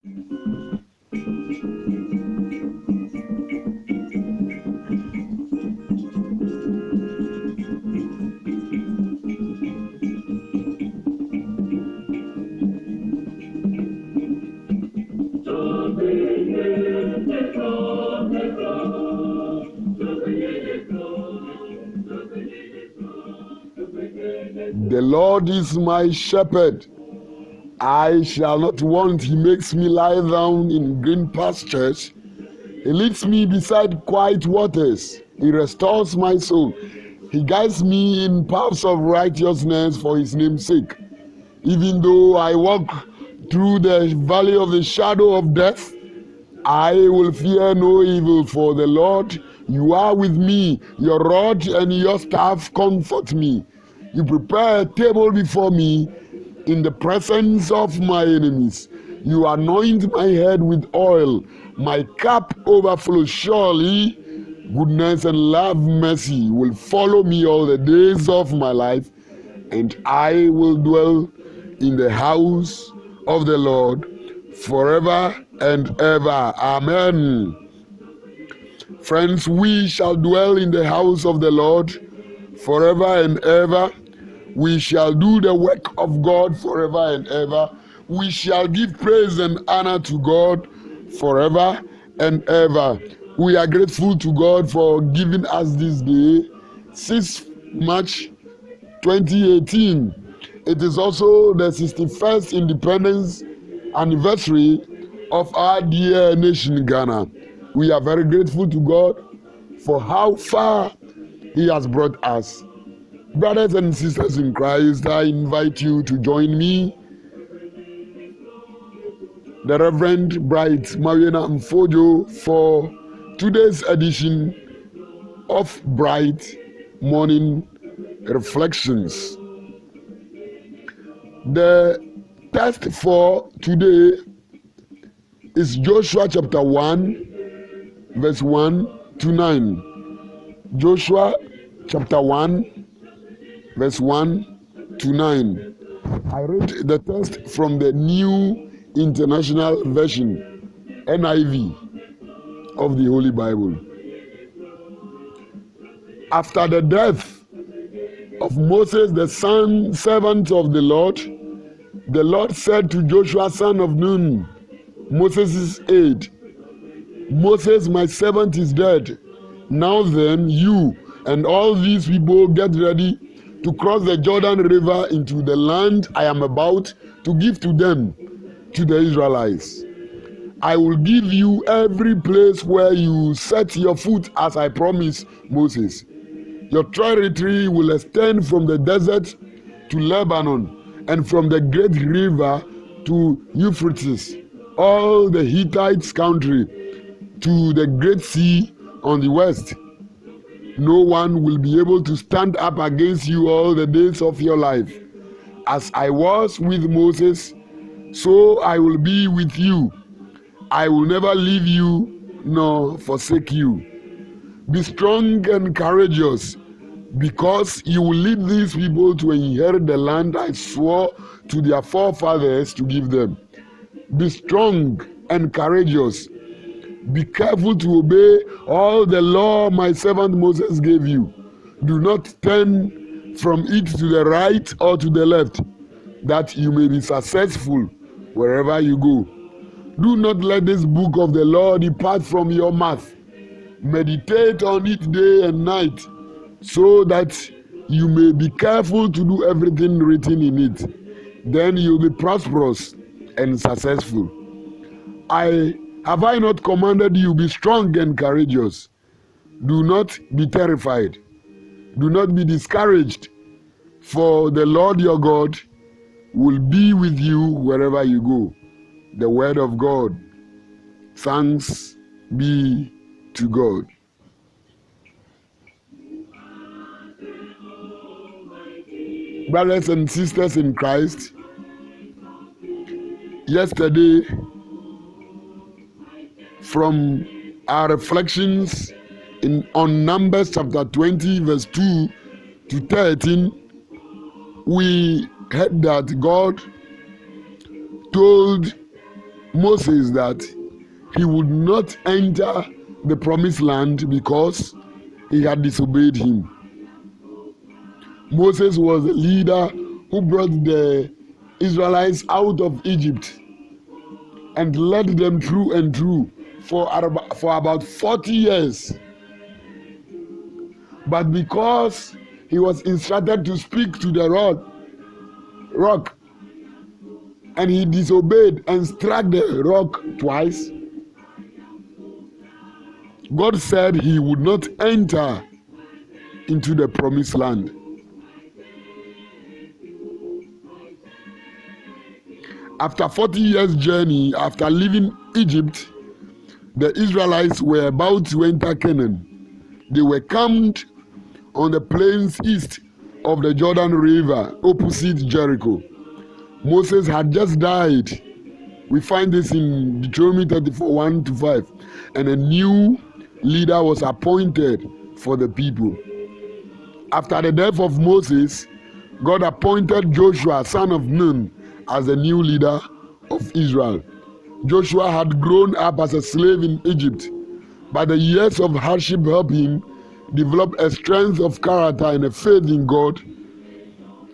The Lord is my shepherd. I shall not want. He makes me lie down in green pastures. He leads me beside quiet waters. He restores my soul. He guides me in paths of righteousness for his name's sake. Even though I walk through the valley of the shadow of death, I will fear no evil, for the Lord, you are with me. Your rod and your staff comfort me. You prepare a table before me in the presence of my enemies. You anoint my head with oil. My cup overflows. Surely goodness and love, mercy will follow me all the days of my life, and I will dwell in the house of the Lord forever and ever. Amen. Friends, we shall dwell in the house of the Lord forever and ever. We shall do the work of God forever and ever. We shall give praise and honor to God forever and ever. We are grateful to God for giving us this day, 6th March 2018. It is also the 61st independence anniversary of our dear nation, Ghana. We are very grateful to God for how far he has brought us. Brothers and sisters in Christ, I invite you to join me, the Reverend Bright Mariana Mfojo, for today's edition of Bright Morning Reflections. The text for today is Joshua chapter 1, verse 1 to 9. Joshua chapter 1, verse 1 to 9. I read the text from the New International Version, NIV, of the Holy Bible. After the death of Moses, the servant of the Lord said to Joshua, son of Nun, Moses' aide, Moses, my servant, is dead. Now then, you and all these people get ready to cross the Jordan River into the land I am about to give to them, to the Israelites. I will give you every place where you set your foot, as I promised Moses. Your territory will extend from the desert to Lebanon, and from the great river to Euphrates, all the Hittites' country, to the great sea on the west. No one will be able to stand up against you all the days of your life. As I was with Moses, so I will be with you. I will never leave you nor forsake you. Be strong and courageous, because you will lead these people to inherit the land I swore to their forefathers to give them. Be strong and courageous. Be careful to obey all the law my servant Moses gave you. Do not turn from it to the right or to the left, that you may be successful wherever you go. Do not let this book of the law depart from your mouth. Meditate on it day and night, so that you may be careful to do everything written in it. Then you'll be prosperous and successful. Have I not commanded you, be strong and courageous? Do not be terrified. Do not be discouraged, for the Lord your God will be with you wherever you go. The word of God. Thanks be to God. Brothers and sisters in Christ, yesterday, from our reflections on Numbers chapter 20, verse 2 to 13, we heard that God told Moses that he would not enter the promised land because he had disobeyed him. Moses was the leader who brought the Israelites out of Egypt and led them through and through for about 40 years. But because he was instructed to speak to the rock, and he disobeyed and struck the rock twice, God said he would not enter into the promised land. After 40 years journey, after leaving Egypt, the Israelites were about to enter Canaan. They were camped on the plains east of the Jordan River, opposite Jericho. Moses had just died. We find this in Deuteronomy 34, 1-5. And a new leader was appointed for the people. After the death of Moses, God appointed Joshua, son of Nun, as the new leader of Israel. Joshua had grown up as a slave in Egypt, but the years of hardship helped him develop a strength of character and a faith in God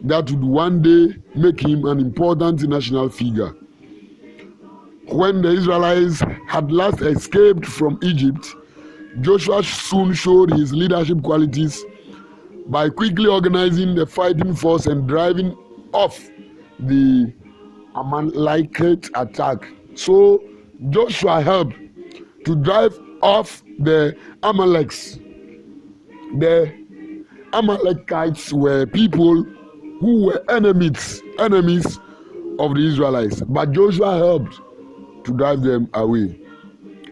that would one day make him an important national figure. When the Israelites had last escaped from Egypt, Joshua soon showed his leadership qualities by quickly organizing the fighting force and driving off the Amalekite attack. So Joshua helped to drive off the Amalekites. The Amalekites were people who were enemies of the Israelites, but Joshua helped to drive them away.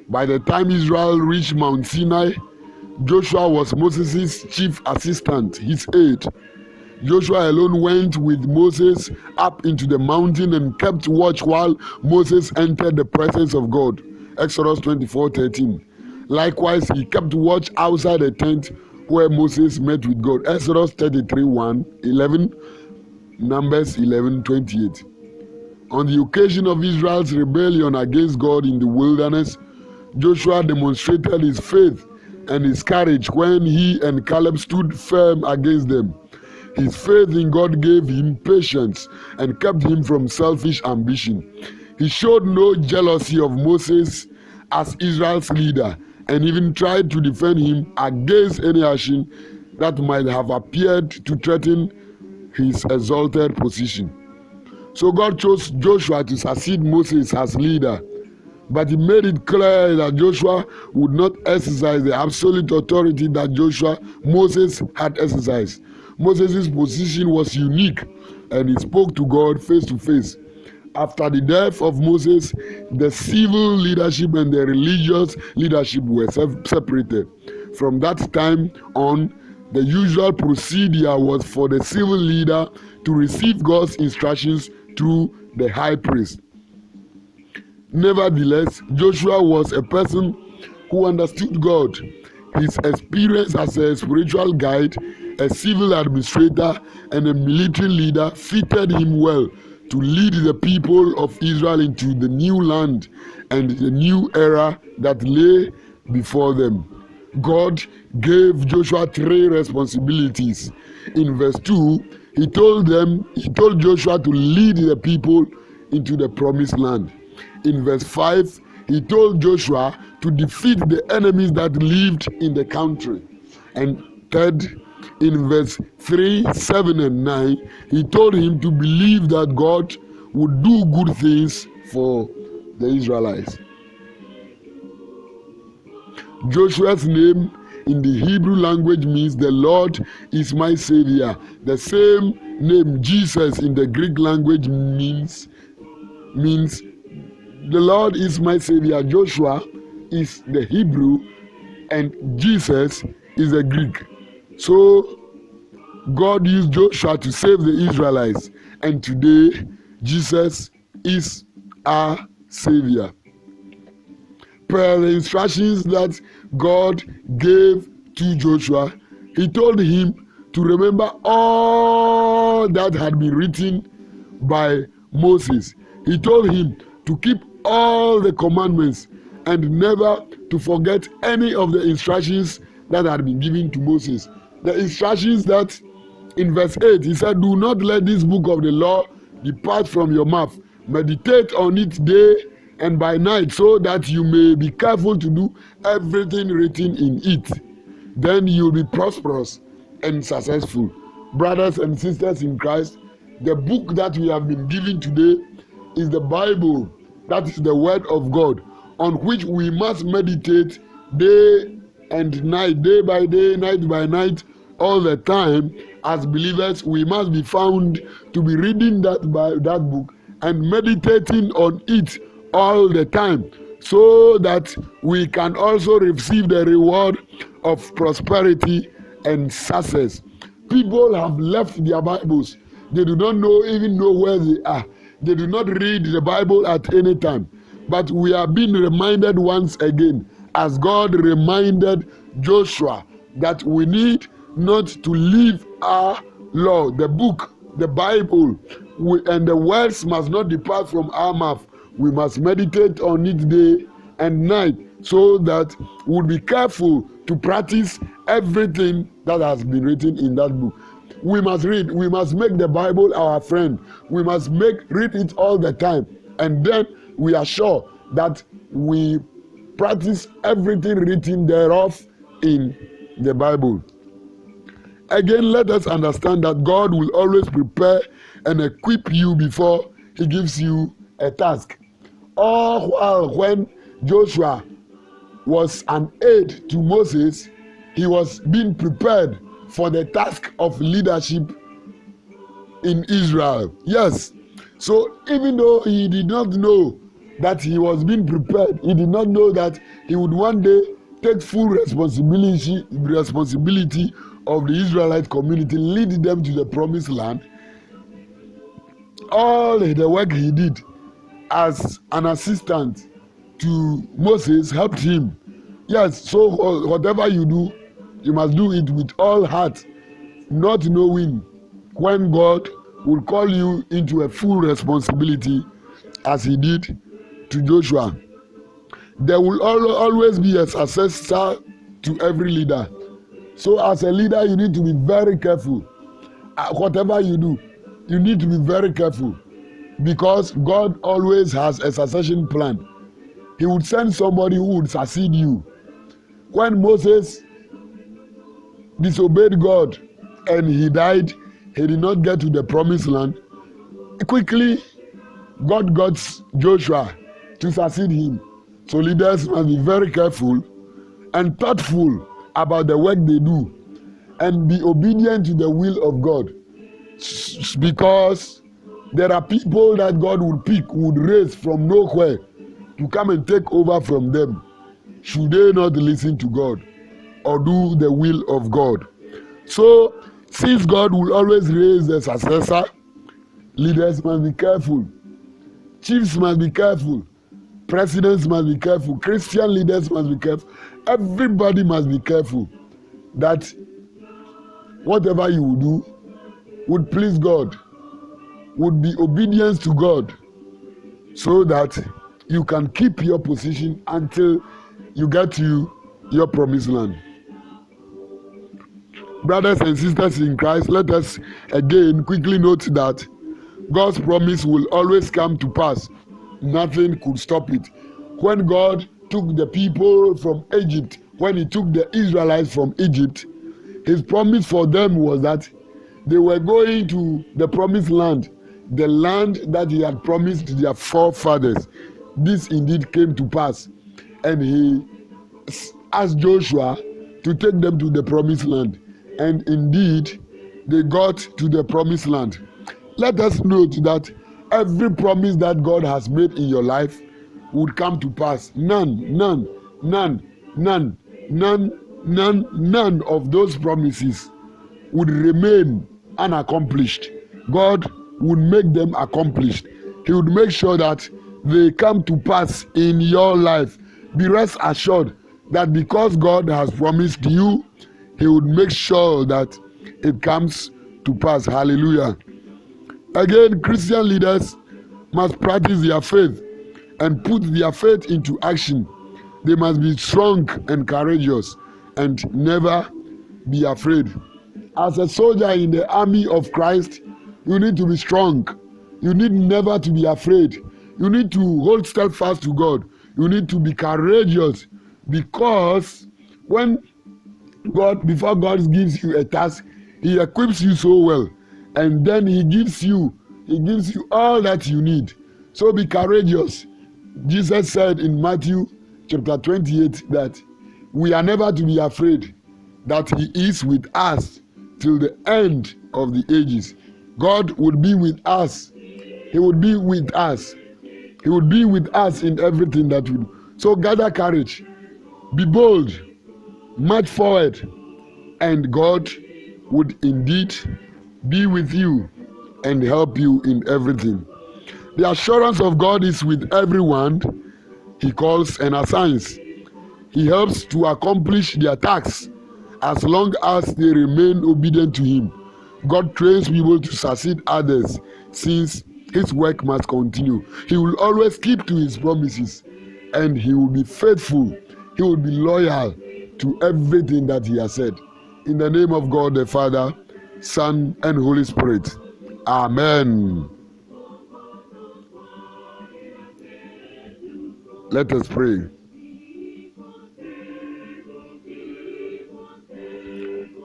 By the time Israel reached Mount Sinai, Joshua was Moses' chief assistant, his aide. Joshua alone went with Moses up into the mountain and kept watch while Moses entered the presence of God. Exodus 24:13. Likewise, he kept watch outside the tent where Moses met with God. Exodus 33:1-11, Numbers 11:28. On the occasion of Israel's rebellion against God in the wilderness, Joshua demonstrated his faith and his courage when he and Caleb stood firm against them. His faith in God gave him patience and kept him from selfish ambition. He showed no jealousy of Moses as Israel's leader and even tried to defend him against any action that might have appeared to threaten his exalted position. So God chose Joshua to succeed Moses as leader, but he made it clear that Joshua would not exercise the absolute authority that Moses had exercised. Moses' position was unique, and he spoke to God face to face. After the death of Moses, the civil leadership and the religious leadership were separated. From that time on, the usual procedure was for the civil leader to receive God's instructions through the high priest. Nevertheless, Joshua was a person who understood God. His experience as a spiritual guide, a civil administrator, and a military leader fitted him well to lead the people of Israel into the new land and the new era that lay before them. God gave Joshua 3 responsibilities. In verse 2, he told Joshua to lead the people into the promised land. In verse 5, he told Joshua to defeat the enemies that lived in the country. And third, in verse 3, 7, and 9, he told him to believe that God would do good things for the Israelites. Joshua's name in the Hebrew language means the Lord is my Savior. The same name Jesus in the Greek language means the Lord is my Savior. Joshua is the Hebrew and Jesus is the Greek. So God used Joshua to save the Israelites, and today Jesus is our Savior. Per the instructions that God gave to Joshua, he told him to remember all that had been written by Moses. He told him to keep all the commandments and never to forget any of the instructions that had been given to Moses. The instructions that in verse 8 he said, do not let this book of the law depart from your mouth. Meditate on it day and by night, so that you may be careful to do everything written in it. Then you'll be prosperous and successful. Brothers and sisters in Christ, the book that we have been given today is the Bible. That is the word of God, on which we must meditate day and night, day by day, night by night, all the time. As believers, we must be found to be reading that book and meditating on it all the time, so that we can also receive the reward of prosperity and success. People have left their Bibles. They do not even know where they are. They do not read the Bible at any time. But we are being reminded once again, as God reminded Joshua, that we need not to leave our law, the book, the Bible, and the words must not depart from our mouth. We must meditate on it day and night, so that we'll be careful to practice everything that has been written in that book. We must read. We must make the Bible our friend. We must read it all the time. And then we are sure that we practice everything written thereof in the Bible. Again, let us understand that God will always prepare and equip you before he gives you a task. All while when Joshua was an aid to Moses, he was being prepared for the task of leadership in Israel. Yes. So even though he did not know that he was being prepared, he did not know that he would one day take full responsibility of the Israelite community, lead them to the promised land. All the work he did as an assistant to Moses helped him. Yes, so whatever you do, you must do it with all heart, not knowing when God will call you into a full responsibility, as he did to Joshua. There will always be a successor to every leader. So as a leader, you need to be very careful. Whatever you do, you need to be very careful, because God always has a succession plan. He would send somebody who would succeed you. When Moses disobeyed God and he died, he did not get to the promised land. Quickly, God got Joshua to succeed him. So leaders must be very careful and thoughtful about the work they do, and be obedient to the will of God, because there are people that God would raise from nowhere to come and take over from them, should they not listen to God or do the will of God. So since God will always raise a successor, leaders must be careful, chiefs must be careful, presidents must be careful, Christian leaders must be careful. Everybody must be careful that whatever you do would please God, would be obedience to God, so that you can keep your position until you get to your promised land. Brothers and sisters in Christ, let us again quickly note that God's promise will always come to pass. Nothing could stop it. When God took the people from Egypt, when he took the Israelites from Egypt, his promise for them was that they were going to the promised land, the land that he had promised to their forefathers. This indeed came to pass, and he asked Joshua to take them to the promised land, and indeed they got to the promised land. Let us note that every promise that God has made in your life would come to pass. None of those promises would remain unaccomplished. God would make them accomplished. He would make sure that they come to pass in your life. Be rest assured that because God has promised you, he would make sure that it comes to pass. Hallelujah. Again, Christian leaders must practice their faith and put their faith into action. They must be strong and courageous and never be afraid. As a soldier in the army of Christ, you need to be strong. You need never to be afraid. You need to hold steadfast to God. You need to be courageous, because before God gives you a task, He equips you so well, and then He gives you all that you need. So be courageous. Jesus said in Matthew chapter 28 that we are never to be afraid, that He is with us till the end of the ages. God would be with us. He would be with us. He would be with us in everything that we do. So gather courage, be bold, march forward, and God would indeed be with you and help you in everything. The assurance of God is with everyone He calls and assigns. He helps to accomplish their tasks as long as they remain obedient to Him. God trains people to succeed others, since His work must continue. He will always keep to His promises, and He will be faithful. He will be loyal to everything that He has said. In the name of God the Father, Son, and Holy Spirit. Amen. Let us pray.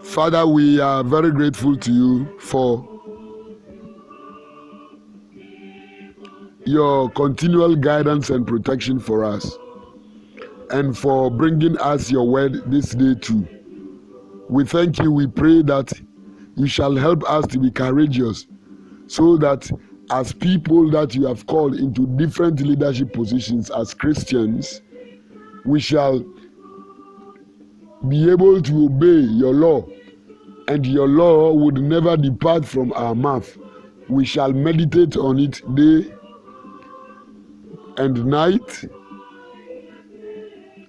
Father, we are very grateful to you for your continual guidance and protection for us, and for bringing us your word this day too. We thank you. We pray that you shall help us to be courageous, so that as people that you have called into different leadership positions as Christians, we shall be able to obey your law, and your law would never depart from our mouth. We shall meditate on it day and night,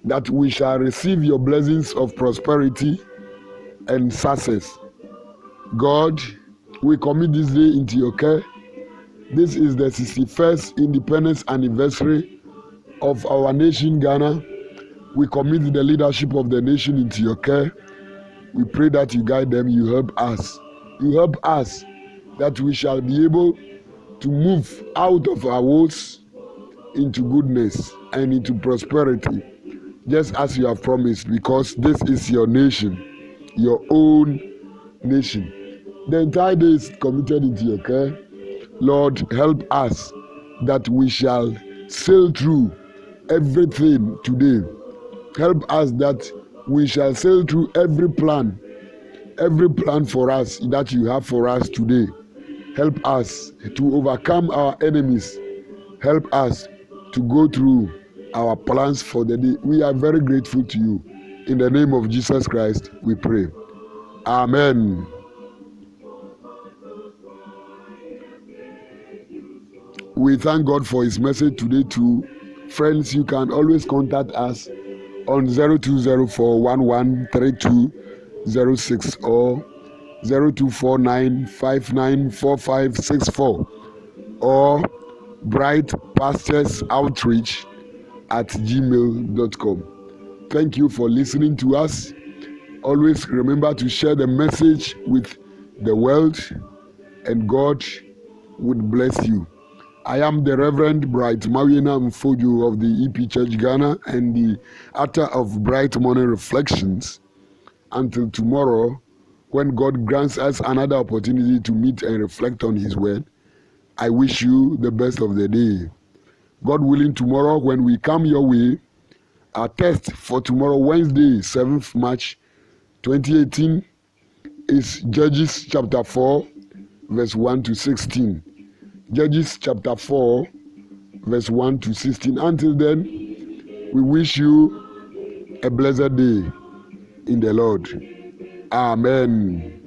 that we shall receive your blessings of prosperity and success. God, we commit this day into your care. This is the 61st independence anniversary of our nation, Ghana. We commit the leadership of the nation into your care. We pray that you guide them, you help us. You help us that we shall be able to move out of our woes into goodness and into prosperity, just as you have promised, because this is your nation, your own nation. The entire day is committed into your care. Lord, help us that we shall sail through everything today. Help us that we shall sail through every plan for us that you have for us today. Help us to overcome our enemies. Help us to go through our plans for the day. We are very grateful to you. In the name of Jesus Christ, we pray. Amen. We thank God for His message today too. Friends, you can always contact us on 0204113206 or 0249594564 or brightpastorsOutreach@gmail.com. Thank you for listening to us. Always remember to share the message with the world, and God would bless you. I am the Reverend Bright Mawina Mfojo of the EP Church Ghana and the author of Bright Morning Reflections. Until tomorrow, when God grants us another opportunity to meet and reflect on His word, I wish you the best of the day. God willing, tomorrow when we come your way, our text for tomorrow, Wednesday, 7th March 2018, is Judges chapter 4, verse 1 to 16. Judges chapter 4, verse 1 to 16. Until then, we wish you a blessed day in the Lord. Amen.